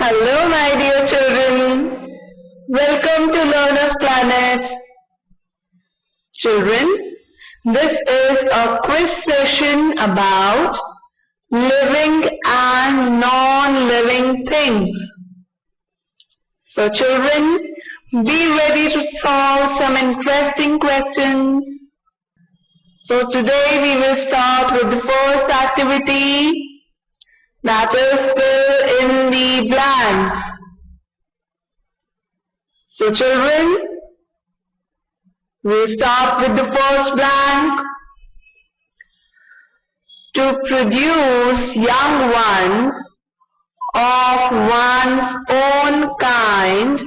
Hello, my dear children. Welcome to Learner's Planet. Children, this is a quiz session about living and non-living things. So, children, be ready to solve some interesting questions. So, today we will start with the first activity. That is fill in the blanks. So children, we'll start with the first blank. To produce young ones of one's own kind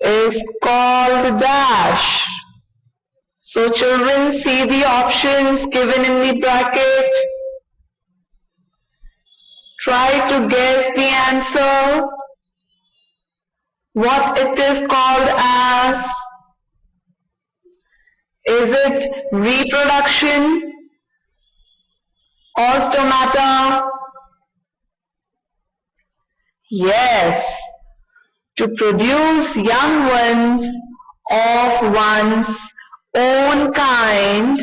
is called dash. So children, see the options given in the bracket. Try to guess the answer, what it is called as. Is it reproduction or stomata? Yes, to produce young ones of one's own kind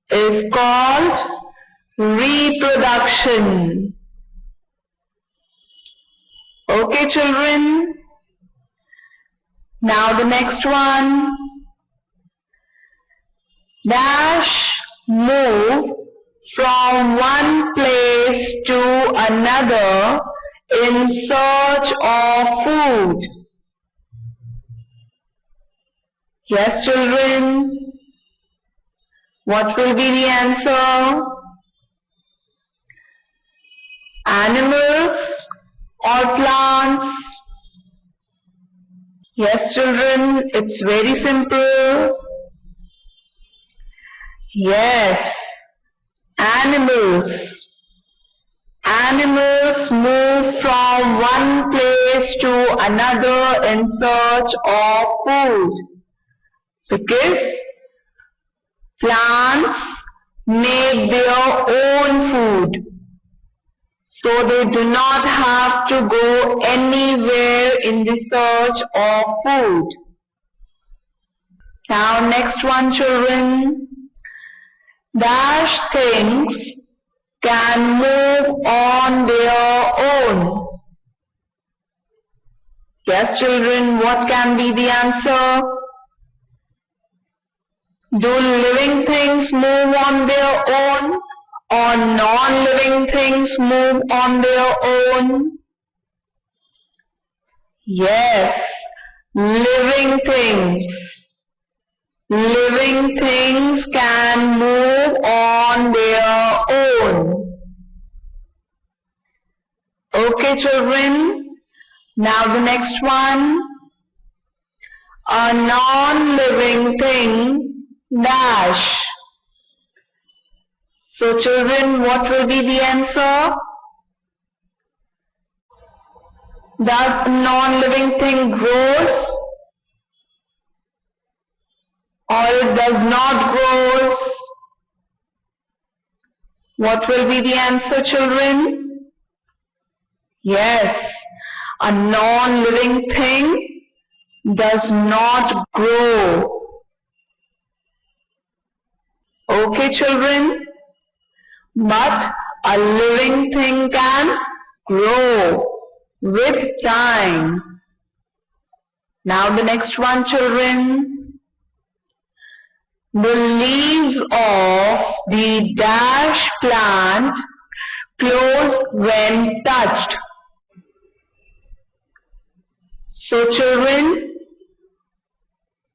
is called reproduction. Okay, children. Now the next one. Dash move from one place to another in search of food. Yes, children. What will be the answer? Animals or plants? Yes, children, it's very simple. Yes, animals. Animals move from one place to another in search of food. Because plants make their own food. So they do not have to go anywhere in the search of food. Now next one, children. Dash things can move on their own. Yes, children, what can be the answer? Do living things move on their own? Or non-living things move on their own? Yes, living things. Living things can move on their own. Okay, children. Now the next one. A non-living thing dash. So children, what will be the answer? Does a non-living thing grows or it does not grow? What will be the answer, children? Yes, a non-living thing does not grow. Okay, children? But a living thing can grow with time. Now the next one, children. The leaves of the dash plant close when touched. So children,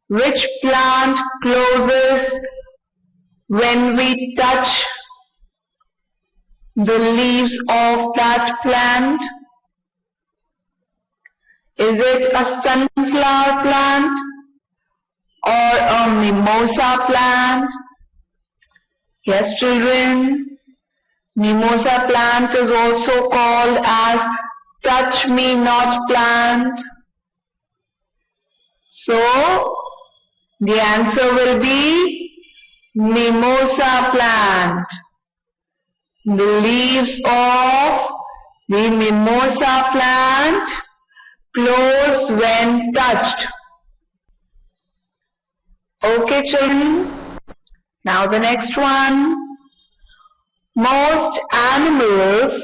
which plant closes when we touch the leaves of that plant? Is it a sunflower plant or a mimosa plant? Yes, children, mimosa plant is also called as touch me not plant. So, the answer will be mimosa plant. The leaves of The mimosa plant glows when touched. Okay, children. Now the next one. Most animals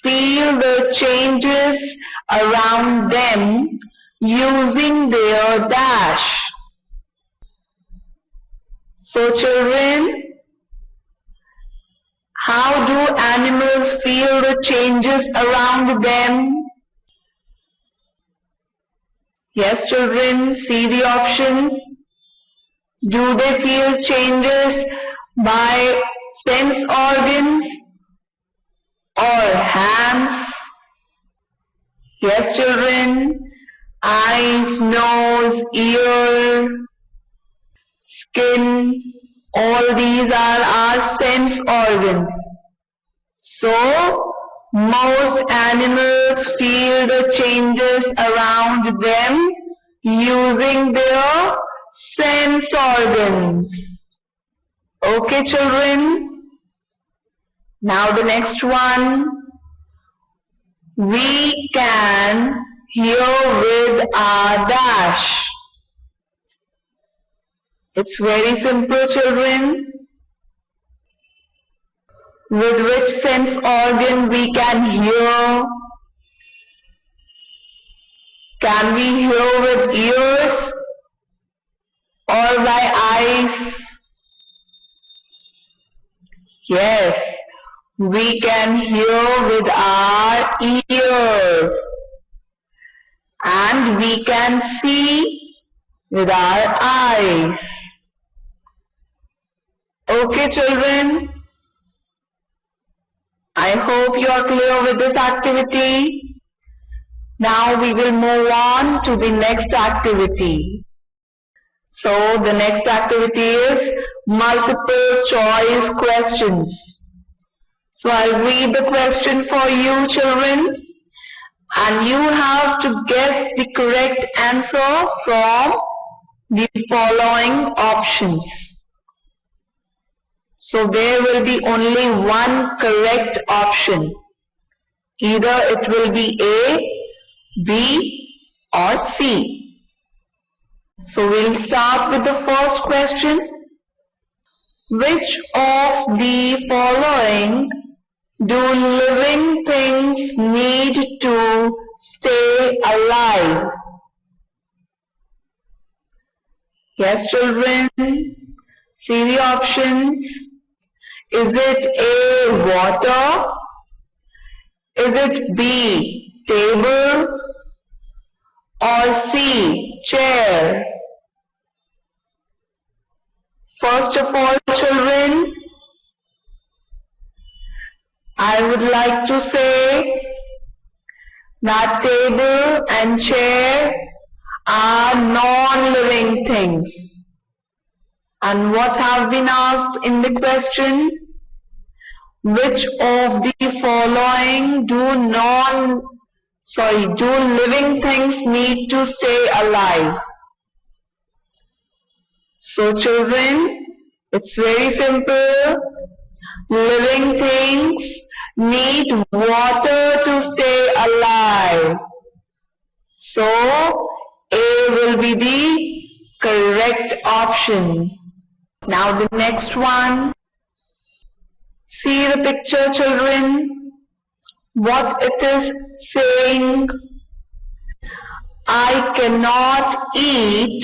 feel the changes around them using their dash. So children, how do animals feel the changes around them? Yes children, see the options. Do they feel changes by sense organs or hands? Yes children, eyes, nose, ear, skin, all these are our sense organs. So, most animals feel the changes around them using their sense organs. Okay children, now the next one. We can hear with our dash. It's very simple children. With which sense organ we can hear? Can we hear with ears or by eyes? Yes, we can hear with our ears and we can see with our eyes. Okay children, I hope you are clear with this activity. Now we will move on to the next activity. So the next activity is multiple choice questions. So I'll read the question for you children and you have to guess the correct answer from the following options. So there will be only one correct option. Either it will be A, B or C. So we'll start with the first question. Which of the following do living things need to stay alive? Yes children, see the options. Is it A, water? Is it B, table? Or C, chair? First of all children, I would like to say that table and chair are non-living things. And what have been asked in the question? Which of the following do living things need to stay alive? So children, it's very simple. Living things need water to stay alive. So A will be the correct option. Now the next one. See the picture children. What it is saying? I cannot eat,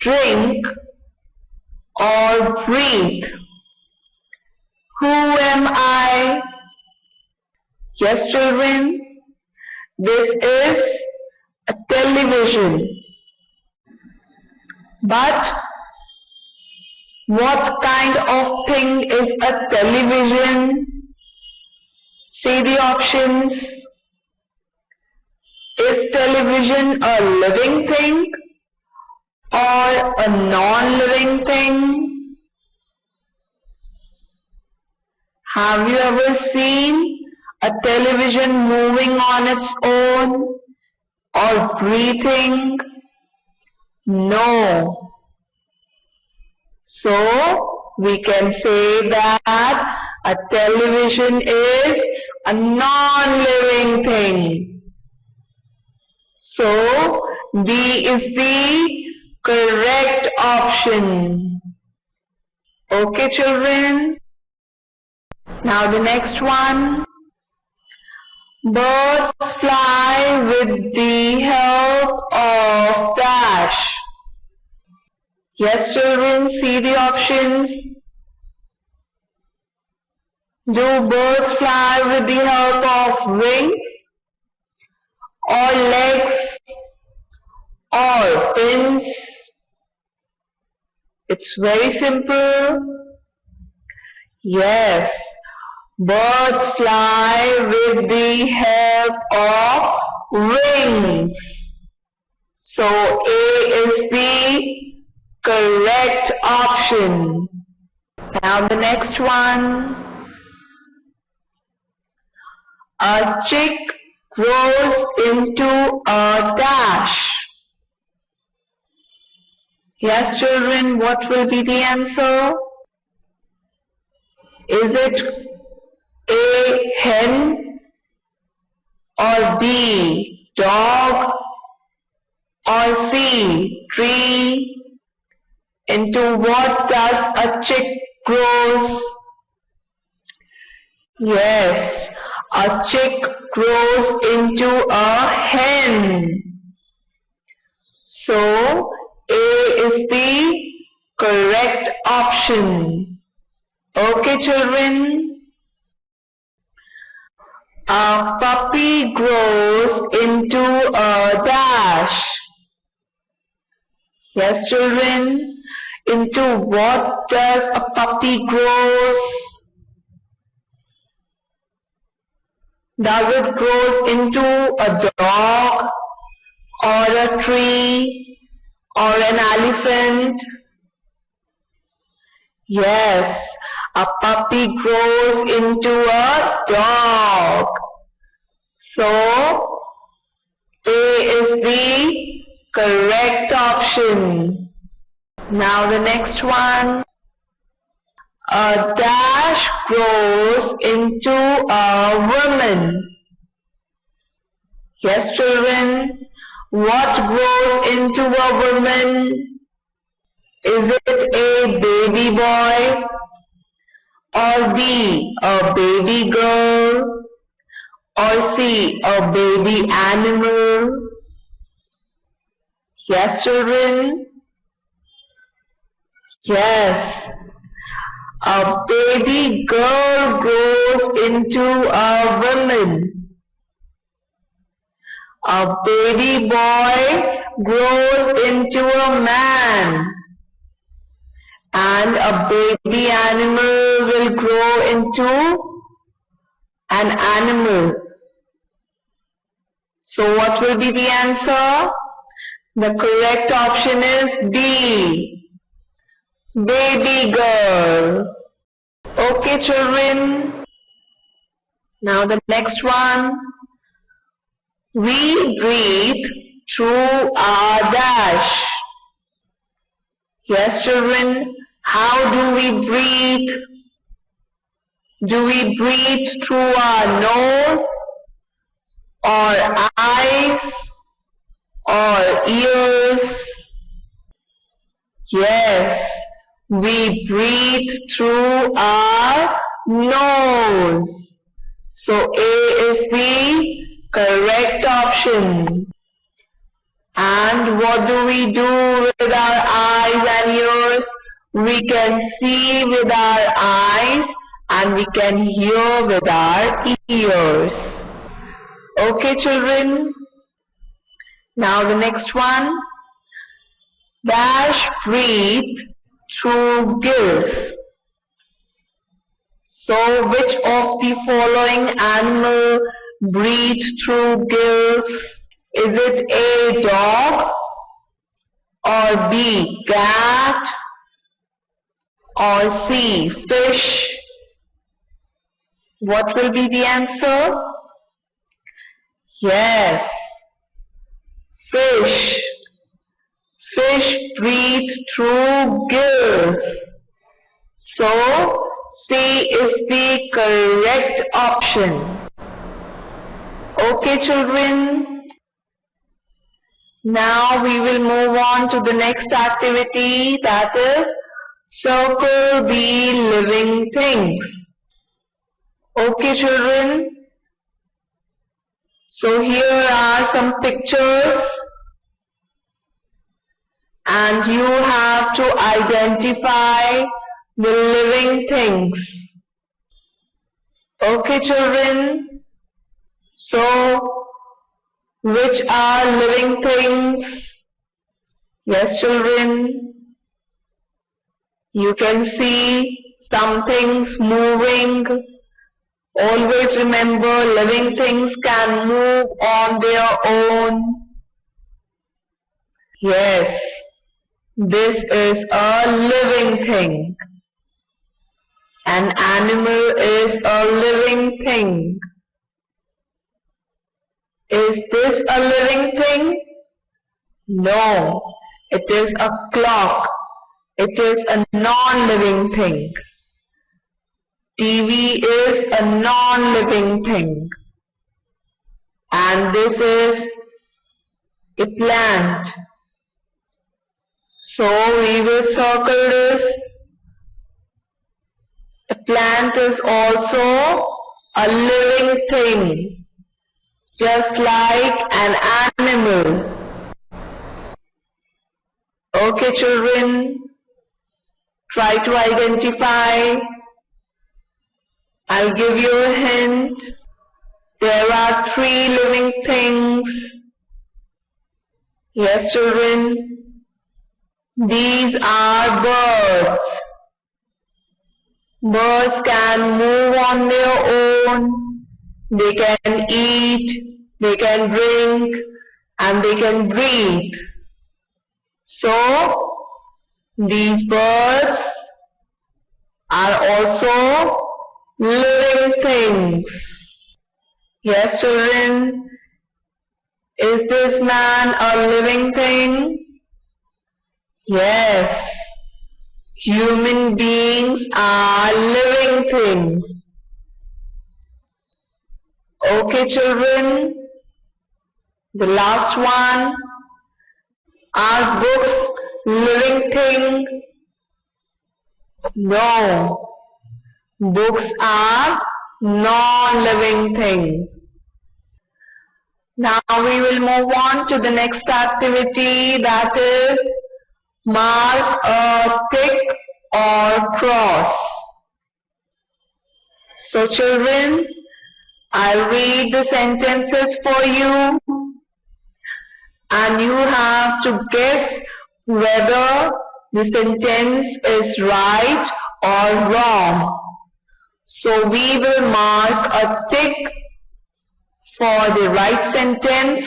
drink or breathe. Who am I? Yes children, this is a television. But what kind of thing is a television? See the options. Is television a living thing or a non-living thing? Have you ever seen a television moving on its own or breathing? No. So we can say that A television is a non-living thing. So, B is the correct option. Okay, children? Now the next one. Birds fly with the help of dash. Yes, children, see the options. Do birds fly with the help of wings or legs or fins? It's very simple. Yes, birds fly with the help of wings. So A is the correct option. Now the next one. A chick grows into a dash. Yes, children, what will be the answer? Is it A, hen, or B, dog, or C, tree? Into what does a chick grows? Yes, a chick grows into a hen. So, A is the correct option. Okay, children? A puppy grows into a dash. Yes, children? Into what does a puppy grows? Does it grow into a dog or a tree or an elephant? Yes, a puppy grows into a dog. So, A is the correct option. Now the next one. A dash grows into a woman. Yes, children. What grows into a woman? Is it A, baby boy, or B, a baby girl, or C, a baby animal? Yes, children? Yes. A baby girl grows into a woman. A baby boy grows into a man. And a baby animal will grow into an animal. So what will be the answer? The correct option is D, baby girl. Okay, children. Now the next one. We breathe through our dash. Yes, children. How do we breathe? Do we breathe through our nose, or eyes, or ears? Yes, we breathe through our nose. So A is the correct option. And what do we do with our eyes and ears? We can see with our eyes and we can hear with our ears. Okay, children? Now the next one. Dash breathe through gills. So which of the following animal breathe through gills? Is it A, dog, or B, cat, or C, fish? What will be the answer? Yes, fish. Fish breathe through gills. So, C is the correct option. Okay, children. Now we will move on to the next activity, that is circle the living things. Okay, children. So here are some pictures and you have to identify the living things. Okay, children. So which are living things? Yes, children. You can see some things moving. Always remember, living things can move on their own. Yes, this is a living thing. An animal is a living thing. Is this a living thing? No, it is a clock. It is a non-living thing. TV is a non-living thing. And this is a plant. So we will circle this. A plant is also a living thing, just like an animal. Okay, children, try to identify. I'll give you a hint. There are 3 living things. Yes, children. These are birds. Birds can move on their own. They can eat, they can drink, and they can breathe. So, these birds are also living things. Yes, children. Is this man a living thing? Yes. Human beings are living things. Okay, children. The last one. Are books living things? No. Books are non-living things. Now we will move on to the next activity, that is mark a tick or cross. So children, I'll read the sentences for you and you have to guess whether the sentence is right or wrong. So we will mark a tick for the right sentence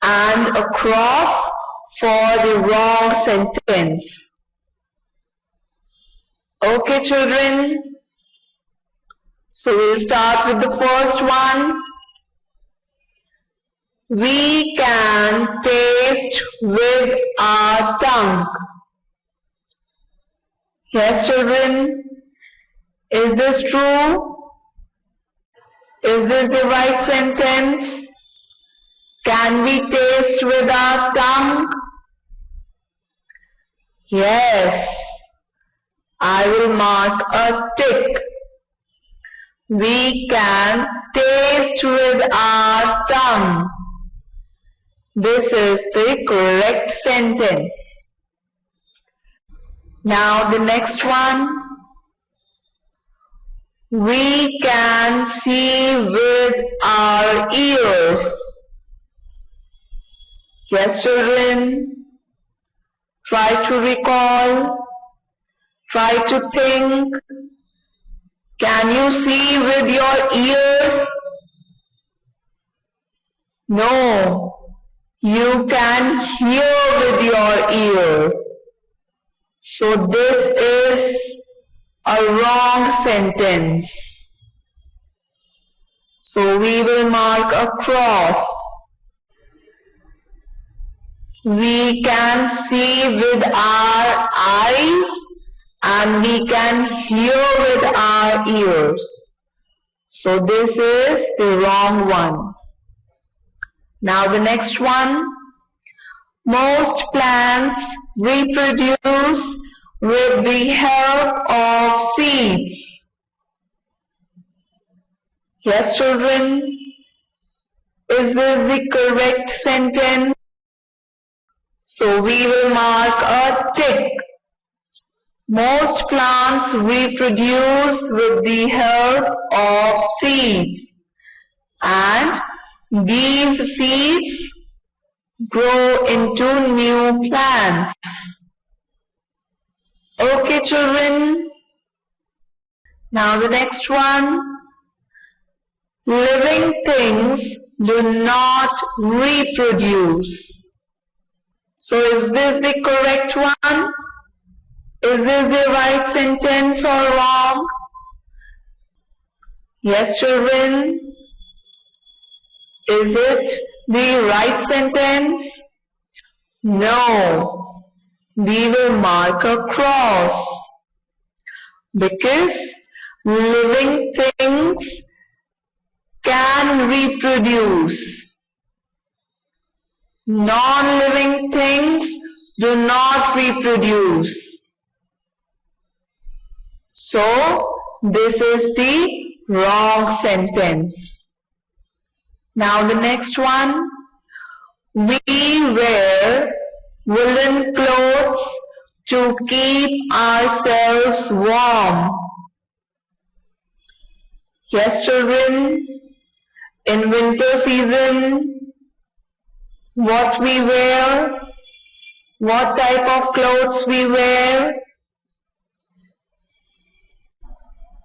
and a cross for the wrong sentence. Okay, children. So we'll start with the first one. We can taste with our tongue. Yes, children. Is this true? Is this the right sentence? Can we taste with our tongue? Yes. I will mark a tick. We can taste with our tongue. This is the correct sentence. Now the next one. We can see with our ears. Yes, children. Try to recall. Try to think. Can you see with your ears? No. You can hear with your ears. So this is a wrong sentence. So we will mark a cross. We can see with our eyes and we can hear with our ears. So this is the wrong one. Now the next one. Most plants reproduce with the help of seeds. Yes, children? Is this the correct sentence? So we will mark a tick. Most plants reproduce with the help of seeds. And these seeds grow into new plants. Okay, children? Now the next one. Living things do not reproduce. So is this the correct one? Is this the right sentence or wrong? Yes, children? Is it the right sentence? No. We will mark a cross. Because living things can reproduce. Non-living things do not reproduce. So, this is the wrong sentence. Now the next one. We wear woolen clothes to keep ourselves warm. Yes, children, in winter season, what we wear, what type of clothes we wear.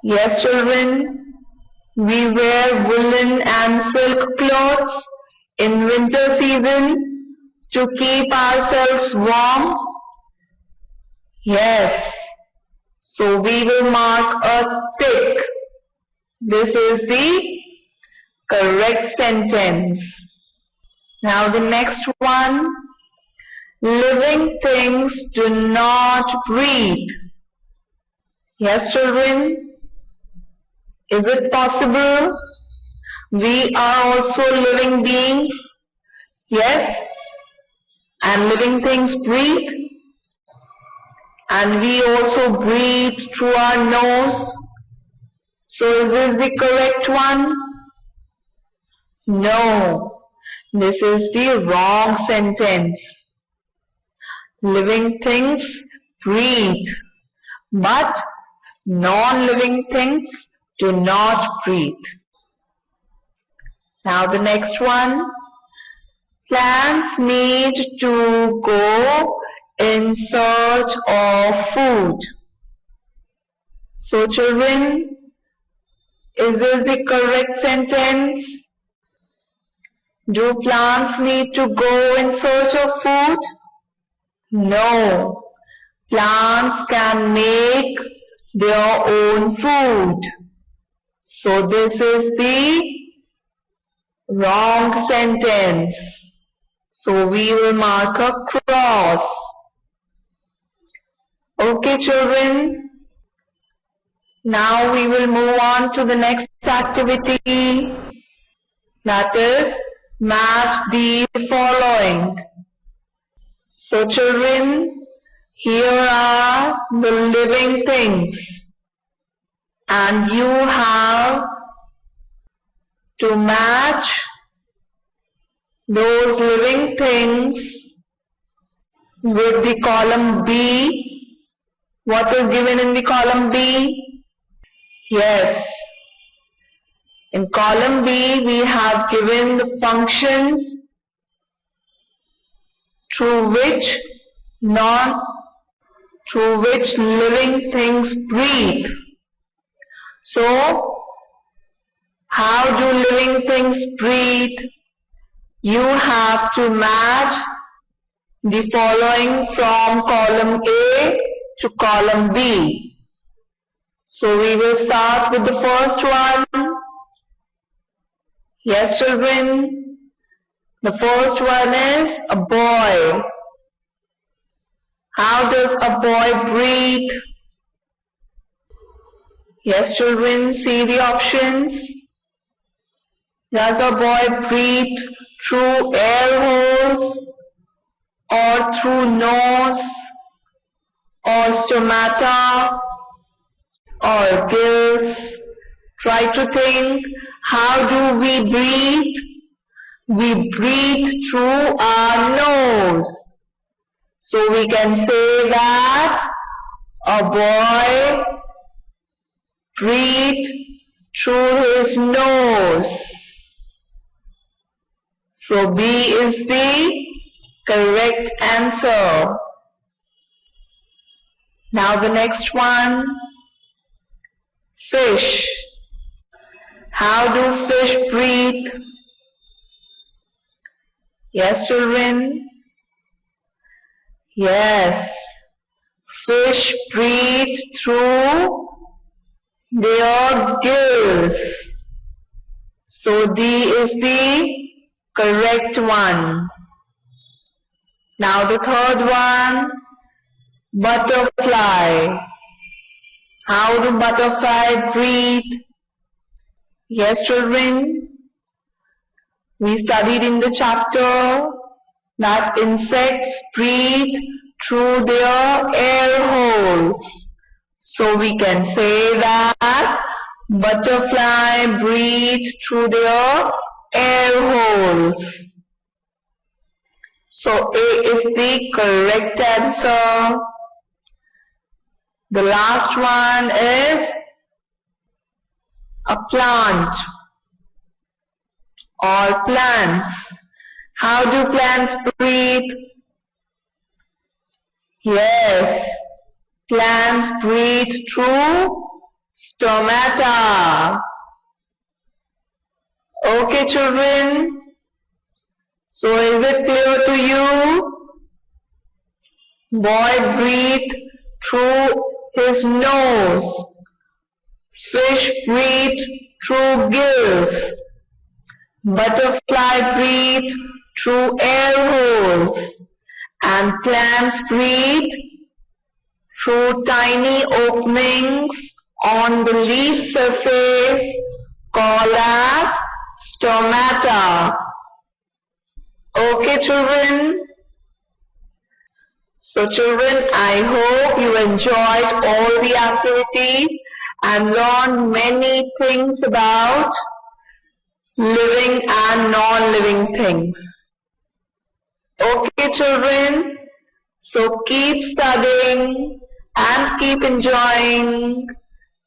Yes, children, we wear woolen and silk clothes in winter season to keep ourselves warm. Yes. So we will mark a tick. This is the correct sentence. Now the next one. Living things do not breathe. Yes, children. Is it possible? We are also living beings. Yes. And living things breathe. And we also breathe through our nose. So is this the correct one? No. This is the wrong sentence. Living things breathe. But non-living things do not breathe. Now the next one. Plants need to go in search of food. So children, is this the correct sentence? Do plants need to go in search of food? No. Plants can make their own food. So this is the wrong sentence. So we will mark a cross. Okay, children. Now we will move on to the next activity. That is, match the following. So children, here are the living things. And you have to match those living things with the column B. What is given in the column B? Yes. In column B, we have given the functions through which living things breathe. So, how do living things breathe? You have to match the following from column A to column B. So we will start with the first one. Yes, children. The first one is a boy. How does a boy breathe? Yes, children, see the options. Does a boy breathe through air holes or through nose or stomata or gills? Try to think, how do we breathe? We breathe through our nose. So we can say that a boy breathes through his nose. So B is the correct answer. Now the next one, fish. How do fish breathe? Yes, children? Yes. Fish breathe through their gills. So D is the correct one. Now the third one, butterfly. How do butterfly breathe? Yes, children, we studied in the chapter that insects breathe through their air holes. So we can say that butterfly breathe through their air holes. So A is the correct answer. The last one is a plant or plants. How do plants breathe? Yes, plants breathe through stomata. Okay, children. So is it clear to you? Boy breathe through his nose. Fish breathe through gills. Butterfly breathe through air holes. And plants breathe through tiny openings on the leaf surface called as stomata. Okay, children? So children, I hope you enjoyed all the activities and learned many things about living and non-living things. Okay, children? So keep studying and keep enjoying.